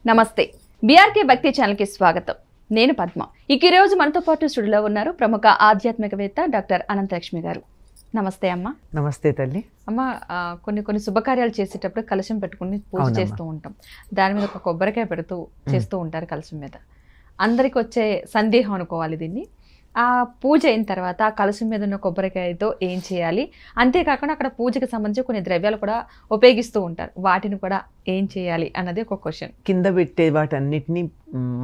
నమస్తే బీఆర్కే భక్తి ఛానల్ కి స్వాగతం. నేను పద్మ. ఈ రోజు మనతో పాటు స్టూడియోలో ఉన్నారు ప్రముఖ ఆధ్యాత్మికవేత్త డాక్టర్ అనంతలక్ష్మి గారు. నమస్తే అమ్మ. నమస్తే తల్లి. అమ్మ, కొన్ని శుభకార్యాలు చేసేటప్పుడు కలశం పెట్టుకుని పూజ చేస్తూ ఉంటాం. దాని మీద ఒక కొబ్బరికాయ పెడుతూ చేస్తూ ఉంటారు కలశం మీద. అందరికి వచ్చే సందేహం అనుకోవాలి దీన్ని. ఆ పూజ అయిన తర్వాత ఆ కలశం మీద ఉన్న కొబ్బరికాయతో ఏం చేయాలి, అంతేకాకుండా అక్కడ పూజకి సంబంధించి కొన్ని ద్రవ్యాలు కూడా ఉపయోగిస్తూ ఉంటారు, వాటిని కూడా ఏం చేయాలి అన్నది ఒక క్వశ్చన్. కింద పెట్టే వాటన్నిటిని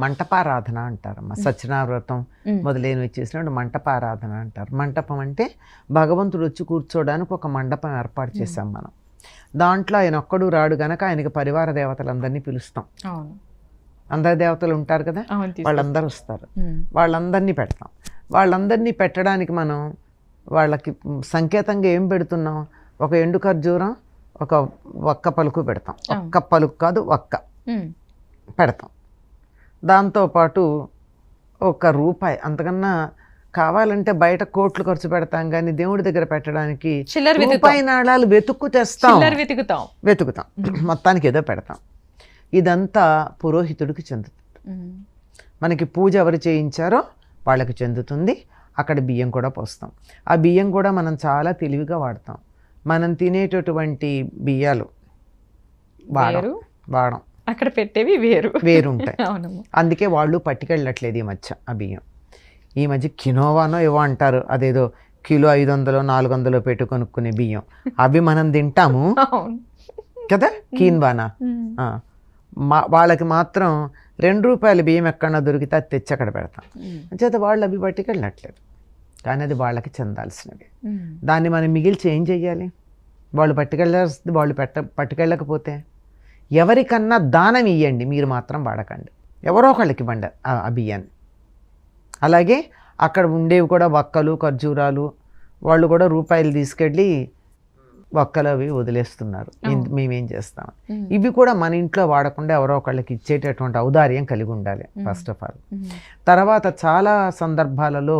మంటపారాధన అంటారమ్మా. సత్యనావ్రతం మొదలైనవి చేసినప్పుడు మంటపారాధన అంటారు. మంటపం అంటే భగవంతుడు వచ్చి కూర్చోడానికి ఒక మండపం ఏర్పాటు చేశాం మనం. దాంట్లో ఆయన ఒక్కడు రాడు గనక ఆయనకి పరివార దేవతలందరినీ పిలుస్తాం. అందరి దేవతలు ఉంటారు కదా, వాళ్ళందరూ వస్తారు, వాళ్ళందరినీ పెడతాం. వాళ్ళందరినీ పెట్టడానికి మనం వాళ్ళకి సంకేతంగా ఏం పెడుతున్నాం? ఒక ఎండు ఖర్జూరం, ఒక ఒక్క పలుకు పెడతాం. ఒక్క పలుకు కాదు, ఒక్క పెడతాం. దాంతోపాటు ₹1, అంతకన్నా కావాలంటే బయట కోట్లు ఖర్చు పెడతాం, కానీ దేవుడి దగ్గర పెట్టడానికి రూపాయి నాణాలు వెతుక్కు తెస్తాం, వెతుకుతాం. మొత్తానికి ఏదో పెడతాం. ఇదంతా పురోహితుడికి చెందుతుంది. మనకి పూజ ఎవరు చేయించారో వాళ్ళకి చెందుతుంది. అక్కడ బియ్యం కూడా పోస్తాం. ఆ బియ్యం కూడా మనం చాలా తెలివిగా వాడతాం. మనం తినేటటువంటి బియ్యాలు వాడం, అక్కడ పెట్టేవి వేరు ఉంటాయి. అందుకే వాళ్ళు పట్టుకెళ్ళట్లేదు ఈ మధ్య. ఆ బియ్యం ఈ మధ్య కినోవానో ఏవో అంటారు, అదేదో కిలో 500 400 పెట్టి కొనుక్కునే బియ్యం, అవి మనం తింటాము కదా, కీన్వానా. వాళ్ళకి మాత్రం ₹2 బియ్యం ఎక్కడన్నా దొరికితే అది తెచ్చి అక్కడ పెడతాం. అంచేత వాళ్ళు అవి పట్టుకెళ్ళట్లేదు, కానీ అది వాళ్ళకి చెందాల్సినవి. దాన్ని మనం మిగిల్చి ఏం చెయ్యాలి? వాళ్ళు పట్టుకెళ్ళాల్సింది వాళ్ళు పట్టుకెళ్ళకపోతే ఎవరికన్నా దానం ఇవ్వండి, మీరు మాత్రం వాడకండి. ఎవరో ఒకళ్ళకి ఇవ్వండి ఆ బియ్యాన్ని. అలాగే అక్కడ ఉండేవి కూడా వక్కలు, ఖర్జూరాలు, వాళ్ళు కూడా రూపాయలు తీసుకెళ్ళి ఒక్కలు అవి వదిలేస్తున్నారు. మేమేం చేస్తాం? ఇవి కూడా మన ఇంట్లో వాడకుండా ఎవరో ఒకళ్ళకి ఇచ్చేటటువంటి ఔదార్యం కలిగి ఉండాలి ఫస్ట్ ఆఫ్ ఆల్. తర్వాత చాలా సందర్భాలలో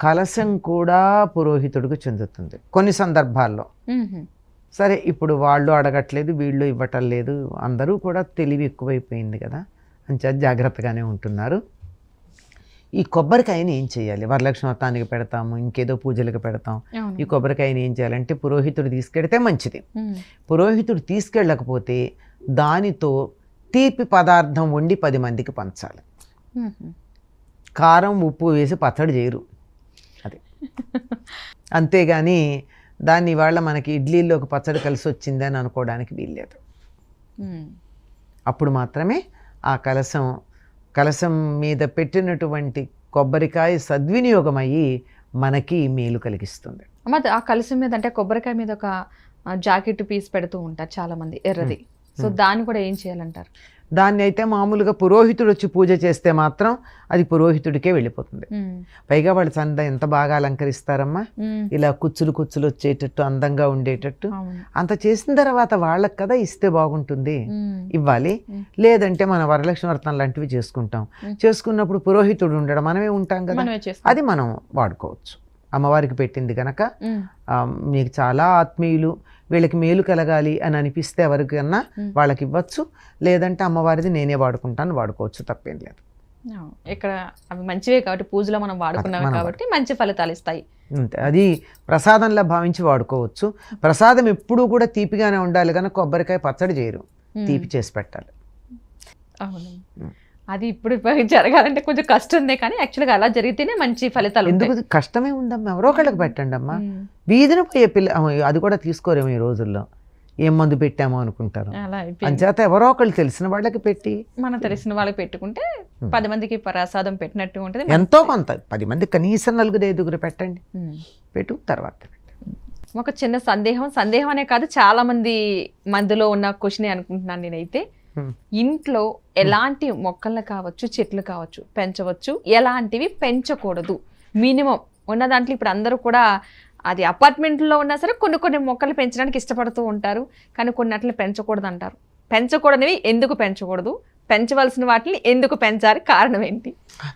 కలశం కూడా పురోహితుడికి చెందుతుంది. కొన్ని సందర్భాల్లో సరే, ఇప్పుడు వాళ్ళు అడగట్లేదు, వీళ్ళు ఇవ్వటం లేదు, అందరూ కూడా తెలివి ఎక్కువైపోయింది కదా, అంచేత జాగ్రత్తగానే ఉంటున్నారు. ఈ కొబ్బరికాయని ఏం చేయాలి? వరలక్ష్మి వ్రతానికి పెడతాము, ఇంకేదో పూజలకు పెడతాం. ఈ కొబ్బరికాయని ఏం చేయాలంటే పురోహితుడు తీసుకెడితే మంచిది. పురోహితుడు తీసుకెళ్ళకపోతే దానితో తీపి పదార్థం వండి 10 మందికి పంచాలి. కారం ఉప్పు వేసి పచ్చడి చేయరు అది. అంతేగాని దాన్ని ఇవాళ మనకి ఇడ్లీలోకి పచ్చడి కలిసి వచ్చింది అని అనుకోవడానికి వీల్లేదు. అప్పుడు మాత్రమే ఆ కలశం మీద పెట్టినటువంటి కొబ్బరికాయ సద్వినియోగం అయ్యి మనకి మేలు కలిగిస్తుంది. అమ్మ, ఆ కలశం మీద అంటే కొబ్బరికాయ మీద ఒక జాకెట్ పీస్ పెడుతూ ఉంటారు చాలా మంది, ఎర్రది. సో దాన్ని కూడా ఏం చేయాలంటారు? దాన్ని అయితే మామూలుగా పురోహితుడు వచ్చి పూజ చేస్తే మాత్రం అది పురోహితుడికే వెళ్ళిపోతుంది. పైగా వాళ్ళు ఎంత బాగా అలంకరిస్తారమ్మా, ఇలా కుచ్చులు వచ్చేటట్టు, అందంగా ఉండేటట్టు. అంత చేసిన తర్వాత వాళ్ళకి కదా ఇస్తే బాగుంటుంది, ఇవ్వాలి. లేదంటే మన వరలక్ష్మి వ్రతం లాంటివి చేసుకున్నప్పుడు పురోహితుడు ఉండడం, మనమే ఉంటాం కదా, అది మనం వాడుకోవచ్చు. అమ్మవారికి పెట్టింది కనుక మీకు చాలా ఆత్మీయులు, వీళ్ళకి మేలు కలగాలి అని అనిపిస్తే ఎవరికన్నా వాళ్ళకి ఇవ్వచ్చు. లేదంటే అమ్మవారిది నేనే వాడుకోవచ్చు, తప్పేం లేదు. ఇక్కడ అవి మంచివే కాబట్టి పూజలో మనం వాడుకున్నాం కాబట్టి మంచి ఫలితాలు ఇస్తాయి. అంతే, అది ప్రసాదంలా భావించి వాడుకోవచ్చు. ప్రసాదం ఎప్పుడూ కూడా తీపిగానే ఉండాలి కనుక కొబ్బరికాయ పచ్చడి చేయరు, తీపి చేసి పెట్టాలి. అవును, అది ఇప్పుడు జరగాలంటే కొంచెం కష్టం ఉంది, కానీ యాక్చువల్గా అలా జరిగితేనే మంచి ఫలితాలు. ఎందుకు కష్టమే ఉందమ్మా, ఎవరో ఒకళ్ళకి పెట్టండి అమ్మా. వీధిన పోయే పిల్ల అది కూడా తీసుకోరేమో ఈ రోజుల్లో, ఏం మందు పెట్టామో అనుకుంటారు. అంచేత ఎవరో ఒకళ్ళు తెలిసిన వాళ్ళకి పెట్టి, మనం తెలిసిన వాళ్ళకి పెట్టుకుంటే 10 మందికి ప్రసాదం పెట్టినట్టు ఉంటుంది. ఎంతో కొంత 10 మంది కనీసం 4-5 పెట్టండి, పెట్టు తర్వాత. ఒక చిన్న సందేహం అనే కాదు, చాలా మందిలో ఉన్న క్వశ్చన్ అనుకుంటున్నాను నేనైతే. ఇంట్లో ఎలాంటి మొక్కలు కావచ్చు, చెట్లు కావచ్చు పెంచవచ్చు, ఎలాంటివి పెంచకూడదు? మినిమం ఉన్న దాంట్లో ఇప్పుడు అందరూ కూడా అది అపార్ట్మెంట్లో ఉన్నా సరే కొన్ని మొక్కలు పెంచడానికి ఇష్టపడుతూ ఉంటారు, కానీ కొన్నిటిని పెంచకూడదు అంటారు. పెంచకూడనివి ఎందుకు పెంచకూడదు, పెంచవలసిన వాటిని ఎందుకు పెంచాలి, కారణం ఏంటి?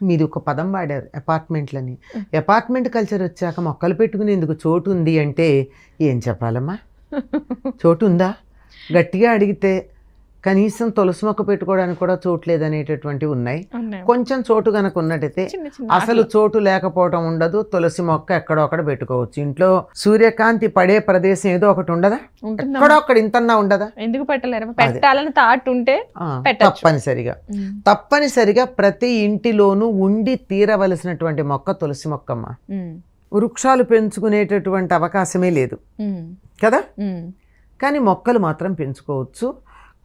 మీరు ఒక పదం వాడారు, అపార్ట్మెంట్లని. అపార్ట్మెంట్ కల్చర్ వచ్చాక మొక్కలు పెట్టుకునేందుకు చోటు ఉంది అంటే ఏం చెప్పాలమ్మా? చోటు ఉందా? గట్టిగా అడిగితే కనీసం తులసి మొక్క పెట్టుకోవడానికి కూడా చోటు లేదనేటటువంటివి ఉన్నాయి. కొంచెం చోటు కనుక ఉన్నట్టయితే అసలు చోటు లేకపోవడం ఉండదు, తులసి మొక్క ఎక్కడో అక్కడ పెట్టుకోవచ్చు. ఇంట్లో సూర్యకాంతి పడే ప్రదేశం ఏదో ఒకటి ఉండదా, ఎక్కడో అక్కడ ఇంతన్నా ఉండదా, ఎందుకు పెట్టలేరు? పెట్టాలని థాట్ ఉంటే తప్పనిసరిగా ప్రతి ఇంటిలోనూ ఉండి తీరవలసినటువంటి మొక్క తులసి మొక్కమ్మ. వృక్షాలు పెంచుకునేటటువంటి అవకాశమే లేదు కదా, కానీ మొక్కలు మాత్రం పెంచుకోవచ్చు.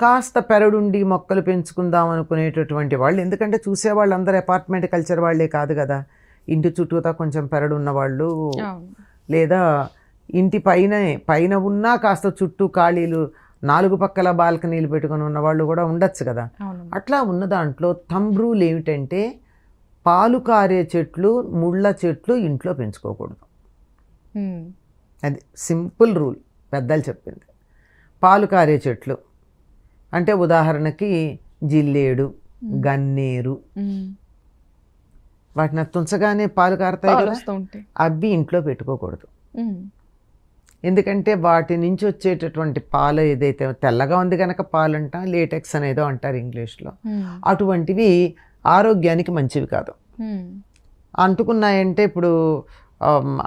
కాస్త పెరడుండి మొక్కలు పెంచుకుందాం అనుకునేటటువంటి వాళ్ళు, ఎందుకంటే చూసేవాళ్ళు అందరూ అపార్ట్మెంట్ కల్చర్ వాళ్ళే కాదు కదా, ఇంటి చుట్టూతా కొంచెం పెరడు ఉన్నవాళ్ళు, లేదా ఇంటి పైన ఉన్నా కాస్త చుట్టూ ఖాళీలు 4 పక్కల బాల్కనీలు పెట్టుకుని ఉన్నవాళ్ళు కూడా ఉండొచ్చు కదా. అట్లా ఉన్న దాంట్లో థంబ్ రూల్ ఏమిటంటే పాలు కారే చెట్లు, ముళ్ళ చెట్లు ఇంట్లో పెంచుకోకూడదు. అది సింపుల్ రూల్, పెద్దలు చెప్పింది. పాలు కారే చెట్లు అంటే ఉదాహరణకి జిల్లేడు, గన్నేరు, వాటిని తుంచగానే పాలు కారుతాయి కదా, అవి ఇంట్లో పెట్టుకోకూడదు. ఎందుకంటే వాటి నుంచి వచ్చేటటువంటి పాలు ఏదైతే తెల్లగా ఉంది కనుక పాలు అంటాం, లేటెక్స్ అనేదో అంటారు ఇంగ్లీష్లో, అటువంటివి ఆరోగ్యానికి మంచివి కాదు. అంటుకున్నాయంటే ఇప్పుడు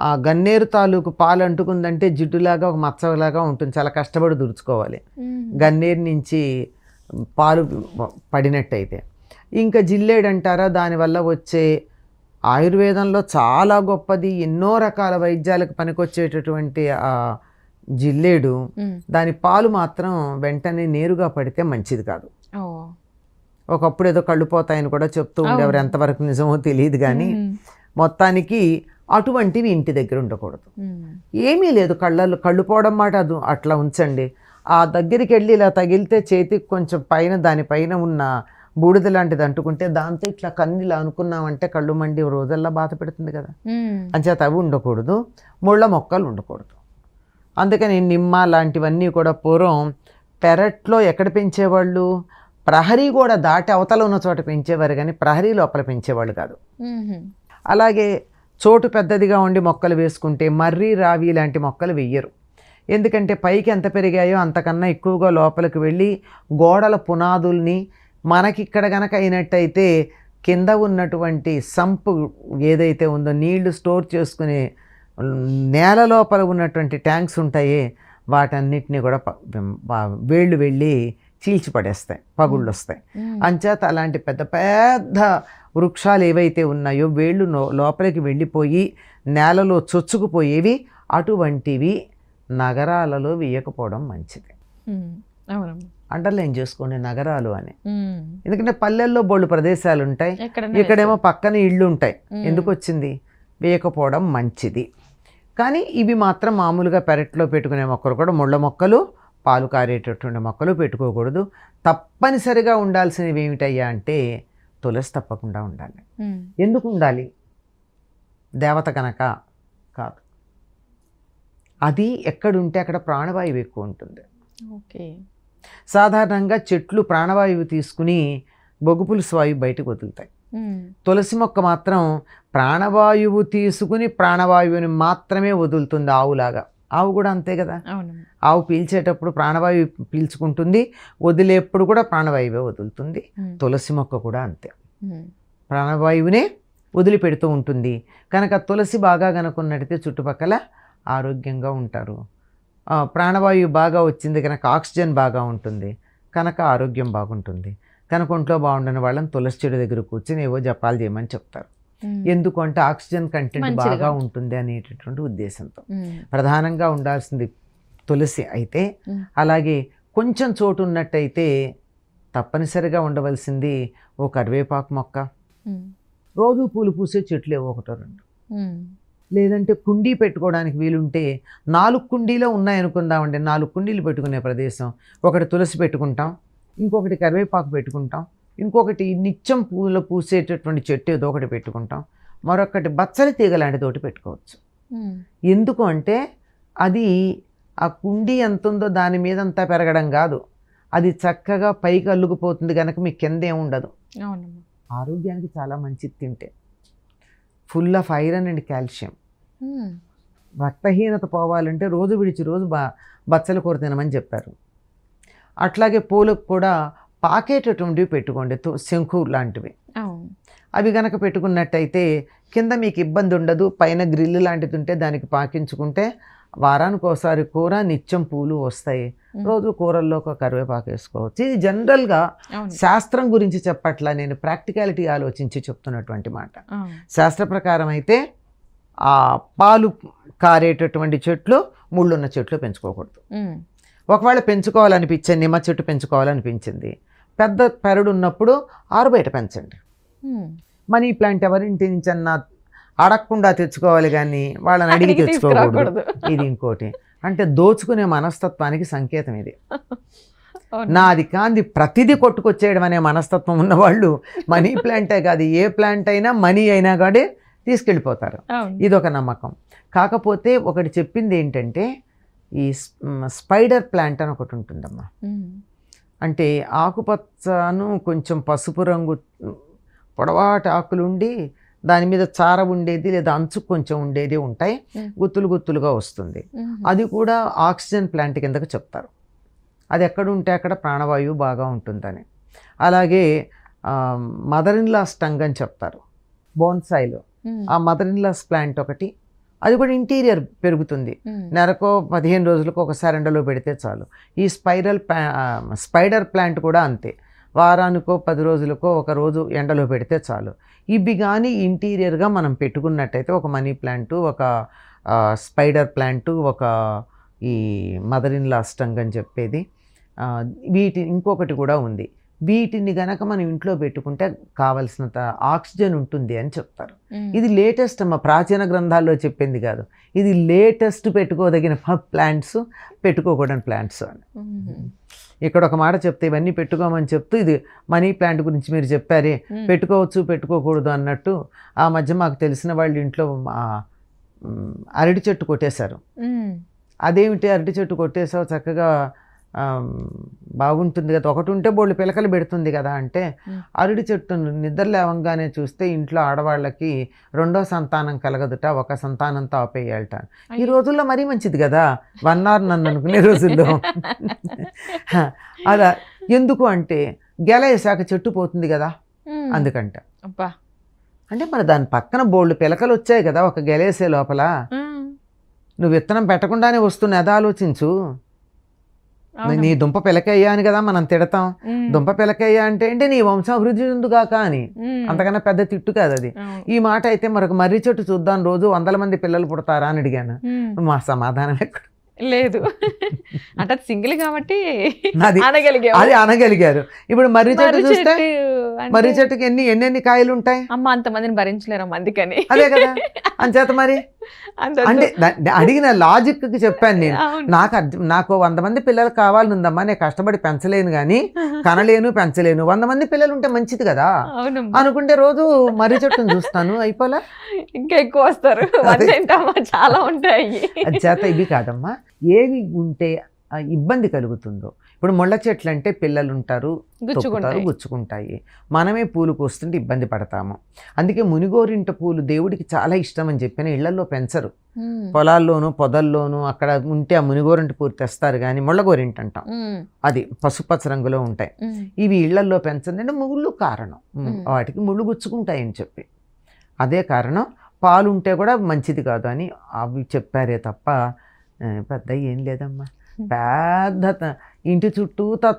ఆ గన్నేరు తాలూకు పాలు అంటుకుందంటే జిడ్డులాగా ఒక మచ్చలాగా ఉంటుంది, చాలా కష్టపడి దుడుచుకోవాలి గన్నేరు నుంచి పాలు పడినట్టయితే. ఇంకా జిల్లేడు అంటారా, దానివల్ల వచ్చే ఆయుర్వేదంలో చాలా గొప్పది, ఎన్నో రకాల వైద్యాలకు పనికొచ్చేటటువంటి ఆ జిల్లేడు, దాని పాలు మాత్రం వెంటనే నేరుగా పడితే మంచిది కాదు. ఒకప్పుడు ఏదో కళ్ళు పోతాయని కూడా చెప్తూ ఉండేవారు, ఎంతవరకు నిజమో తెలియదు కానీ మొత్తానికి అటువంటివి ఇంటి దగ్గర ఉండకూడదు. ఏమీ లేదు, కళ్ళు పోవడం మాట అది అట్లా ఉంచండి. ఆ దగ్గరికి వెళ్ళి ఇలా తగిలితే చేతికి కొంచెం దానిపైన ఉన్న బూడిద లాంటిది అంటుకుంటే దాంతో ఇట్లా కన్నీలా అనుకున్నామంటే కళ్ళు మండి రోజల్లా బాధ పెడుతుంది కదా, అంచేత అవి ఉండకూడదు. ముళ్ళ మొక్కలు ఉండకూడదు. అందుకని నిమ్మ లాంటివన్నీ కూడా పూర్వం పెరట్లో ఎక్కడ పెంచేవాళ్ళు, ప్రహరీ కూడా దాటి అవతల ఉన్న చోట పెంచేవారు కానీ ప్రహరీ లోపల పెంచేవాళ్ళు కాదు. అలాగే చోటు పెద్దదిగా ఉండి మొక్కలు వేసుకుంటే మర్రి, రావి లాంటి మొక్కలు వెయ్యరు. ఎందుకంటే పైకి ఎంత పెరిగాయో అంతకన్నా ఎక్కువగా లోపలికి వెళ్ళి గోడల పునాదుల్ని, మనకిక్కడ గనక అయినట్టయితే కింద ఉన్నటువంటి సంపు ఏదైతే ఉందో నీళ్లు స్టోర్ చేసుకునే నేల లోపల ఉన్నటువంటి ట్యాంక్స్ ఉంటాయే వాటన్నిటిని కూడా వేళ్ళు వెళ్ళి చీల్చిపడేస్తాయి, పగుళ్ళు వస్తాయి. అంచేత అలాంటి పెద్ద పెద్ద వృక్షాలు ఏవైతే ఉన్నాయో వేళ్ళు లోపలికి వెళ్ళిపోయి నేలలో చొచ్చుకుపోయేవి, అటువంటివి నగరాలలో వేయకపోవడం మంచిది. అండర్లైన్ చేసుకోండి నగరాలు అని, ఎందుకంటే పల్లెల్లో బోళ్ళు ప్రదేశాలు ఉంటాయి, ఇక్కడేమో పక్కన ఇళ్ళు ఉంటాయి. ఎందుకు వచ్చింది, వేయకపోవడం మంచిది. కానీ ఇవి మాత్రం మామూలుగా పెరట్లో పెట్టుకునే మొక్కలు కూడా, ముళ్ళ మొక్కలు, పాలు కారేటటువంటి మొక్కలు పెట్టుకోకూడదు. తప్పనిసరిగా ఉండాల్సినవి ఏమిటయ్యా అంటే తులసి తప్పకుండా ఉండాలి. ఎందుకు ఉండాలి, దేవత కనుక కాదు, అది ఎక్కడుంటే అక్కడ ప్రాణవాయువు ఎక్కువ ఉంటుంది. సాధారణంగా చెట్లు ప్రాణవాయువు తీసుకుని బొగ్గుపులుసు వాయువు బయటకు వదులుతాయి. తులసి మొక్క మాత్రం ప్రాణవాయువు తీసుకుని ప్రాణవాయువుని మాత్రమే వదులుతుంది, ఆవులాగా. ఆవు కూడా అంతే కదా, ఆవు పీల్చేటప్పుడు ప్రాణవాయువు పీల్చుకుంటుంది, వదిలేప్పుడు కూడా ప్రాణవాయువే వదులుతుంది. తులసి మొక్క కూడా అంతే, ప్రాణవాయువునే వదిలిపెడుతూ ఉంటుంది. కనుక తులసి బాగా కనుక్కున్నట్టయితే చుట్టుపక్కల ఆరోగ్యంగా ఉంటారు. ప్రాణవాయువు బాగా వచ్చింది కనుక ఆక్సిజన్ బాగా ఉంటుంది, కనుక ఆరోగ్యం బాగుంటుంది. కనుక ఒంట్లో బాగుండని వాళ్ళని తులసి చెడు దగ్గర కూర్చొని ఏవో జపాలు చేయమని చెప్తారు. ఎందుకు అంటే ఆక్సిజన్ కంటెంట్ బాగా ఉంటుంది అనేటటువంటి ఉద్దేశంతో ప్రధానంగా ఉండాల్సింది తులసి అయితే. అలాగే కొంచెం చోటు ఉన్నట్టయితే తప్పనిసరిగా ఉండవలసింది ఓ కరివేపాకు మొక్క, రోజు పూలు పూసే చెట్లు ఏవో 1-2, లేదంటే కుండీ పెట్టుకోవడానికి వీలుంటే 4 కుండీలో ఉన్నాయనుకుందామండి, 4 కుండీలు పెట్టుకునే ప్రదేశం, ఒకటి తులసి పెట్టుకుంటాం, ఇంకొకటి కరివేపాకు పెట్టుకుంటాం, ఇంకొకటి నిత్యం పూలు పూసేటటువంటి చెట్టు ఏదో ఒకటి పెట్టుకుంటాం, మరొకటి బచ్చలి తీగ లాంటిది ఒకటి పెట్టుకోవచ్చు. ఎందుకు అంటే అది ఆ కుండీ ఎంత ఉందో దాని మీద అంతా పెరగడం కాదు, అది చక్కగా పైకి అల్లుకుపోతుంది కనుక మీకు కింద ఏముండదు. ఆరోగ్యానికి చాలా మంచిది తింటే, full of iron and calcium. రక్తహీనత పోవాలంటే రోజు విడిచి రోజు బచ్చల కూర తినమని చెప్పారు. అట్లాగే పూలకు కూడా పాకేటటువంటివి పెట్టుకోండి, శంకు లాంటివి. అవును. అవి గనక పెట్టుకున్నట్టయితే కింద మీకు ఇబ్బంది ఉండదు. పైన గ్రిల్ లాంటిది ఉంటే దానికి పాకించుకుంటే వారానికి ఒకసారి కూర, నిత్యం పూలు వస్తాయి. రోజు కూరల్లో ఒక కరివేపాకు వేసుకోవచ్చు. ఇది జనరల్గా అవును. శాస్త్రం గురించి చెప్పట్లా, నేను ప్రాక్టికాలిటీ ఆలోచించి చెప్తున్నటువంటి మాట. అవును. శాస్త్ర ప్రకారం అయితే ఆ పాలు కారేటటువంటి చెట్లు, ముళ్ళున్న చెట్లు పెంచుకోకూడదు. ఒకవేళ పెంచుకోవాలనిపించే నిమ్మ చెట్టు పెంచుకోవాలనిపించింది, పెద్ద పెరడు ఉన్నప్పుడు ఆరు బయట పెంచండి. మనీ ప్లాంట్ ఎవరింటి నుంచి అన్నా అడగకుండా తెచ్చుకోవాలి కానీ వాళ్ళని అడిగి తెచ్చుకోకూడదు. ఇది ఇంకోటి, అంటే దోచుకునే మనస్తత్వానికి సంకేతం ఇది. నాది కాంది ప్రతిదీ కొట్టుకొచ్చేయడం అనే మనస్తత్వం ఉన్నవాళ్ళు మనీ ప్లాంటే కాదు, ఏ ప్లాంట్ అయినా మనీ అయినా కానీ తీసుకెళ్ళిపోతారు. ఇది ఒక నమ్మకం. కాకపోతే ఒకటి చెప్పింది ఏంటంటే, ఈ స్పైడర్ ప్లాంట్ అని ఒకటి ఉంటుందమ్మా. అంటే ఆకుపచ్చను కొంచెం పసుపు రంగు పొడవాటి ఆకులు ఉండి దాని మీద చార ఉండేది లేదా అంచు కొంచెం ఉండేది ఉంటాయి, గుత్తులు గుత్తులుగా వస్తుంది. అది కూడా ఆక్సిజన్ ప్లాంట్ కిందకు చెప్తారు. అది ఎక్కడ ఉంటే అక్కడ ప్రాణవాయువు బాగా ఉంటుందని. అలాగే మదర్ ఇన్ లాస్ టంగ్ అని చెప్తారు బోన్సాయిలో. ఆ మదర్ ఇన్ లాస్ ప్లాంట్ ఒకటి, అది కూడా ఇంటీరియర్ పెరుగుతుంది. నెలకు 15 రోజులకు ఒకసారి ఎండలో పెడితే చాలు. ఈ స్పైడర్ ప్లాంట్ కూడా అంతే, వారానికో 10 రోజులకో ఒక రోజు ఎండలో పెడితే చాలు. ఇవి కానీ ఇంటీరియర్గా మనం పెట్టుకున్నట్టయితే, ఒక మనీ ప్లాంటు, ఒక స్పైడర్ ప్లాంటు, ఒక ఈ మదర్ ఇన్ లాస్ టంగ్ అని చెప్పేది, ఇంకొకటి కూడా ఉంది. వీటిని గనక మనం ఇంట్లో పెట్టుకుంటే కావలసినంత ఆక్సిజన్ ఉంటుంది అని చెప్తారు. ఇది లేటెస్ట్ అమ్మ, ప్రాచీన గ్రంథాల్లో చెప్పింది కాదు. ఇది లేటెస్ట్ పెట్టుకోదగిన ప్లాంట్స్, పెట్టుకోకూడని ప్లాంట్స్ అని. ఇక్కడ ఒక మాట చెప్తే ఇవన్నీ పెట్టుకోమని చెప్తూ, ఇది మనీ ప్లాంట్ గురించి మీరు చెప్పారే, పెట్టుకోవచ్చు పెట్టుకోకూడదు అన్నట్టు, ఆ మధ్య మాకు తెలిసిన వాళ్ళు ఇంట్లో అరటి చెట్టు కొట్టేశారు. అదేమిటి అరటి చెట్టు కొట్టేసావు, చక్కగా బాగుంటుంది కదా, ఒకటి ఉంటే బోళ్ళు పిలకలు పెడుతుంది కదా అంటే, అరటి చెట్టును నిద్ర లేవంగానే చూస్తే ఇంట్లో ఆడవాళ్ళకి 2వ సంతానం కలగదుట, ఒక సంతానంతో ఆపేయాలట. ఈ రోజుల్లో మరీ మంచిది కదా, 1 hour నన్ను అనుకునే రోజుల్లో. అలా ఎందుకు అంటే, గెల వేసాక చెట్టు పోతుంది కదా, అందుకంట. అంటే మరి దాని పక్కన బోళ్ళు పిలకలు వచ్చాయి కదా ఒక గెలేసే లోపల, నువ్వు విత్తనం పెట్టకుండానే వస్తున్నా, అది ఆలోచించు. నీ దుంప పిలకయ్యా అని కదా మనం తిడతాం. దుంప పిలకయ్యా అంటే ఏంటి, నీ వంశాభివృద్ధి ఉందిగాక అని, అంతకన్నా పెద్ద తిట్టు కాదు అది. ఈ మాట అయితే మరొక మర్రి చెట్టు చూద్దాం, రోజు 100 మంది పిల్లలు పుడతారా అని అడిగాను. మా సమాధానం ఎక్కడ లేదు, అంటే సింగిల్ కాబట్టి అది అనగలిగారు. ఇప్పుడు మర్రి చెట్టు చూస్తే, మర్రి చెట్టుకి ఎన్ని కాయలు ఉంటాయి అమ్మ, అంతమందిని భరించలేరు అందుకని. అదే కదా, అంచేత మరి అంటే అడిగిన లాజిక్ కి చెప్పాను నేను. నాకు 100 మంది పిల్లలు కావాలనుందమ్మా, నేను కష్టపడి పెంచలేను కానీ, కనలేను పెంచలేను, 100 మంది పిల్లలు ఉంటే మంచిది కదా అనుకుంటే రోజు మర్రి చెట్టును చూస్తాను, అయిపోలే ఇంకా ఎక్కువ వస్తారు. చాలా ఉంటాయి. అంచేత ఇవి కాదమ్మా, ఏవి ఉంటే ఇబ్బంది కలుగుతుందో. ఇప్పుడు ముళ్ళ చెట్లు అంటే పిల్లలు ఉంటారు, గుచ్చుకుంటాయి. మనమే పూలు కోస్తుంటే ఇబ్బంది పడతాము. అందుకే మునిగోరింట పూలు దేవుడికి చాలా ఇష్టం అని చెప్పిన ఇళ్లలో పెంచరు. పొలాల్లోనూ పొదల్లోనూ అక్కడ ఉంటే ఆ మునిగోరింట పూలు తెస్తారు కానీ ముళ్ళగోరింట అంటాం, అది పసుపచ్చ రంగులో ఉంటాయి. ఇవి ఇళ్లలో పెంచండి, ముళ్ళు కారణం, వాటికి ముళ్ళు గుచ్చుకుంటాయని చెప్పి. అదే కారణం, పాలు ఉంటే కూడా మంచిది కాదు అని అవి చెప్పారే తప్ప పెద్ద ఏం లేదమ్మా. పెద్ద ఇంటి చుట్టూతా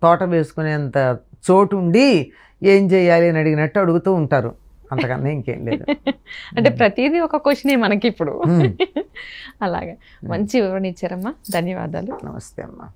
తోట వేసుకునేంత చోటు ఉండి ఏం చేయాలి అని అడిగినట్టు అడుగుతూ ఉంటారు, అంతకన్నా ఇంకేం లేదు. అంటే ప్రతిదీ ఒక క్వశ్చనే మనకి ఇప్పుడు. అలాగే మంచి వివరణ ఇచ్చారమ్మా, ధన్యవాదాలు. నమస్తే అమ్మా.